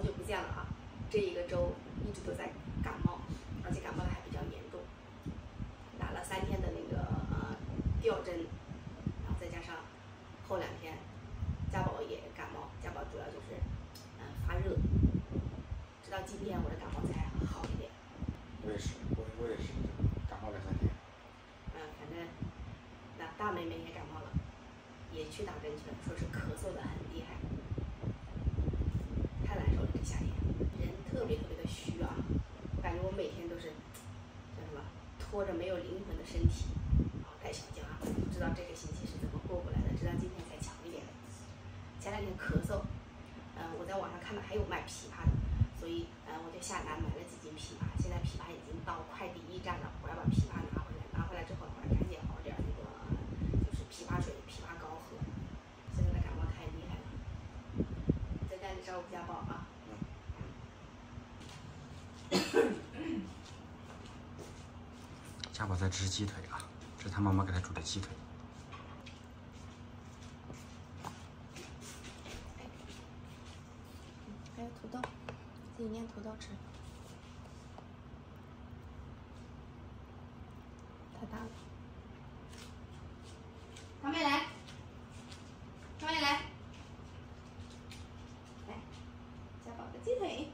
久不见了啊！这一个周一直都在感冒，而且感冒的还比较严重，打了3天的那个吊针，然后再加上后2天家宝也感冒，家宝主要就是发热，直到今天我的感冒才好一点。我也是，我也是感冒了3天。反正那大妹妹也感冒了，也去打针去了，说是咳嗽的很厉害。太难受了，这夏天，人特别的虚啊，感觉我每天都是叫什么拖着没有灵魂的身体，带小江啊，不知道这个星期是怎么过过来的，直到今天才强一点。前2天咳嗽，我在网上看到还有卖枇杷的，所以我就下单买了几斤枇杷，现在枇杷已经到快递驿站了，我要把枇杷拿回来，拿回来之后我要赶紧熬点那个就是枇杷水、枇杷膏喝，现在的感冒太厉害了。在家里照顾家宝啊。家宝在吃鸡腿啊，这是他妈妈给他煮的鸡腿。还有土豆，自己捏土豆吃。太大了。小妹来，小妹来，来，家宝的鸡腿。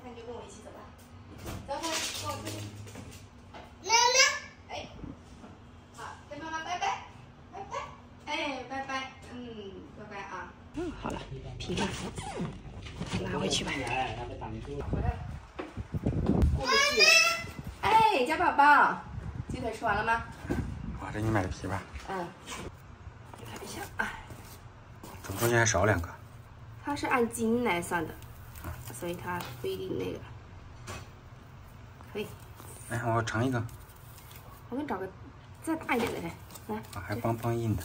那你就跟我一起走吧，走开，跟我出去。哎，好，跟妈妈拜拜，拜拜，哎，拜拜，拜拜啊。好了，枇杷，拿回去吧。回来了。哎，家宝宝，鸡腿吃完了吗？哇，这你买的枇杷。给看一下啊。怎么中间还少2个？它是按斤来算的。所以它不一定那个，可以。哎，我尝一个。我给你找个再大一点的来，来。还邦硬的。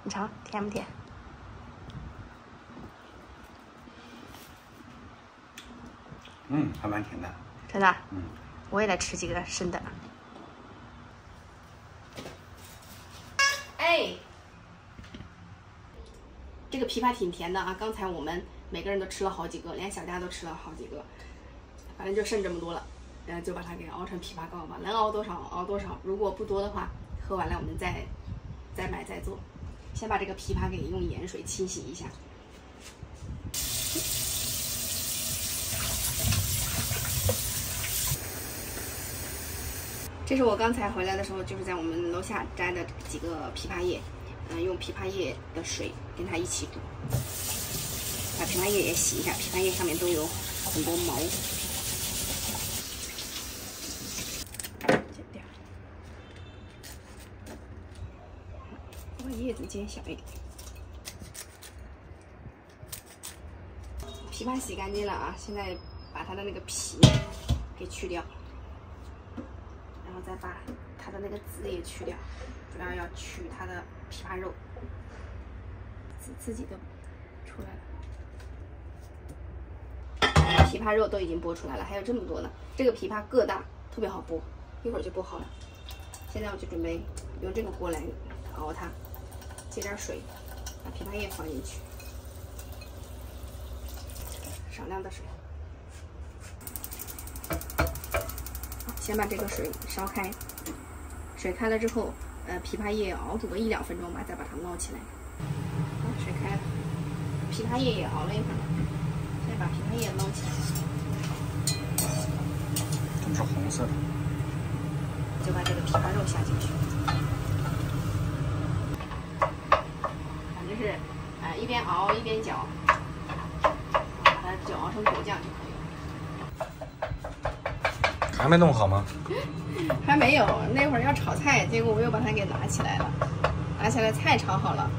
你尝，甜不甜？还蛮甜的。真的？我也来吃几个生的。哎，这个枇杷挺甜的啊！刚才我们每个人都吃了好几个，连小佳都吃了好几个，反正就剩这么多了，就把它给熬成枇杷膏吧，能熬多少熬多少。如果不多的话，喝完了我们再买再做。先把这个枇杷给用盐水清洗一下。这是我刚才回来的时候，就是在我们楼下摘的几个枇杷叶，用枇杷叶的水跟它一起煮，把枇杷叶也洗一下，枇杷叶上面都有很多毛。剪掉，我把叶子剪小一点。枇杷洗干净了啊，现在把它的那个皮给去掉。然后再把它的那个籽也去掉，主要要去它的枇杷肉，籽自己都出来了。枇杷肉都已经剥出来了，还有这么多呢。这个枇杷个大，特别好剥，一会儿就剥好了。现在我就准备用这个锅来熬它，接点水，把枇杷叶放进去，少量的水。先把这个水烧开，水开了之后，枇杷叶熬煮个1、2分钟吧，再把它捞起来。水开了，枇杷叶也熬了一会儿了，现在把枇杷叶捞起来。怎么是红色的？就把这个枇杷肉下进去，反正是一边熬一边搅，把它搅熬成果酱就可以了。还没弄好吗？还没有，那会儿要炒菜，结果我又把它给拿起来了，拿起来菜炒好了。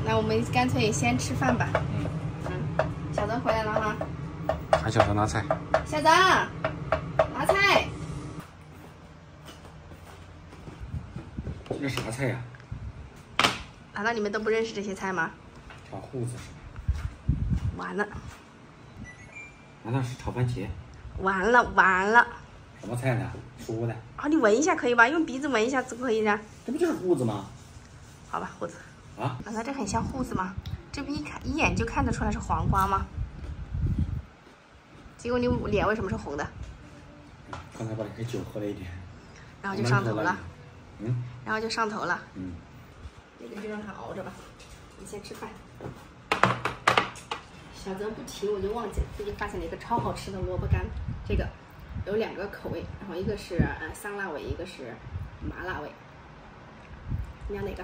那我们干脆先吃饭吧。小泽回来了哈。喊小泽拿菜。小泽，拿菜。这啥菜呀？难道你们都不认识这些菜吗？炒瓠子。完了。难道是炒番茄？完了完了！什么菜呢？熟的。啊，你闻一下可以吧？用鼻子闻一下就可以的。这不就是胡子吗？好吧，胡子。啊？难道这很像胡子吗？这不一眼就看得出来是黄瓜吗？结果你脸为什么是红的？刚才把那个酒喝了一点。然后就上头了。嗯。然后就上头了。嗯。这个就让它熬着吧。你先吃饭。小泽不提我就忘记了，最近发现了一个超好吃的萝卜干，这个有2个口味，然后一个是香辣味，一个是麻辣味。你要哪个？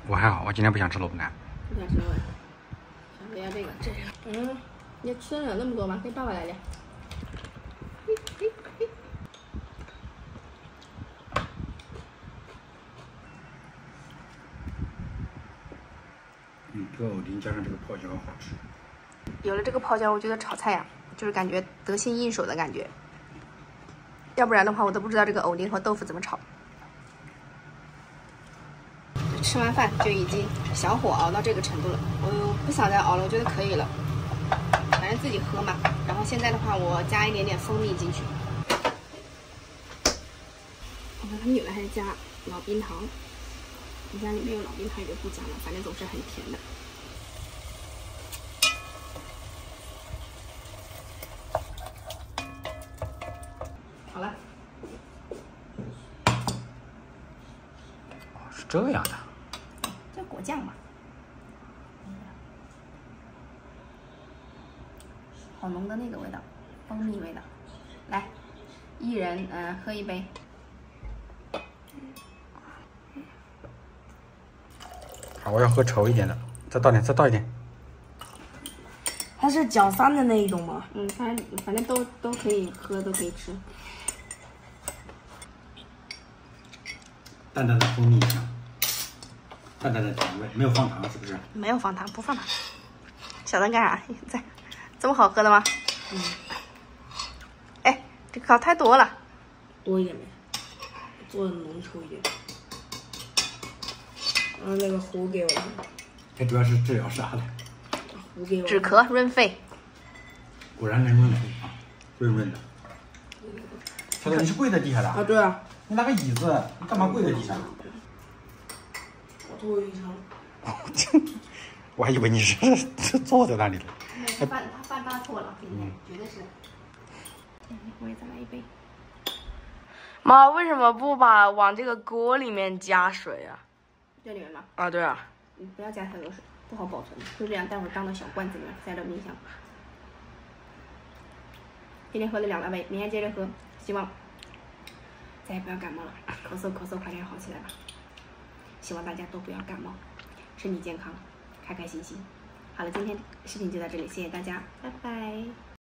我还好，我今天不想吃萝卜干。不想吃萝卜干，想吃要这个。这是你吃得了那么多吗？给爸爸来点。这个藕丁加上这个泡椒好吃。有了这个泡椒，我觉得炒菜呀，就是感觉得心应手的感觉。要不然的话，我都不知道这个藕丁和豆腐怎么炒。吃完饭就已经小火熬到这个程度了，我不想再熬了，我觉得可以了。反正自己喝嘛。然后现在的话，我加一点点蜂蜜进去。我看他们有的还是加老冰糖，你家里没有老冰糖也就不加了，反正总是很甜的。好了。哦，是这样的。这果酱嘛。好浓的那个味道，蜂蜜味道。来，一人喝一杯。好，我要喝稠一点的，再倒一点。它是搅散的那一种吗？反正都可以喝，都可以吃。淡淡的蜂蜜香，淡淡的甜味，没有放糖是不是？没有放糖，不放糖。小灯干啥？这么好喝的吗？哎，这个烤太多了。多一点呗，做的浓稠一点。然后那个糊给我，这主要是治疗啥的？糊给我。止咳润肺。果然能润肺啊，润润的。小豆，你是跪在地下的？啊，对啊。你拿个椅子，你干嘛跪在地上？我做一场。我还以为你是坐在那里的。他犯大错了，今天绝对是。我也再来一杯。妈，为什么不往这个锅里面加水啊？这里面吗？啊，对啊。你不要加太多水，不好保存。就这样，待会儿装到小罐子里面，塞到冰箱。今天喝了2大杯，明天接着喝，希望再也不要感冒了。咳嗽快点好起来吧。希望大家都不要感冒，身体健康，开开心心。好了，今天视频就到这里，谢谢大家，拜拜。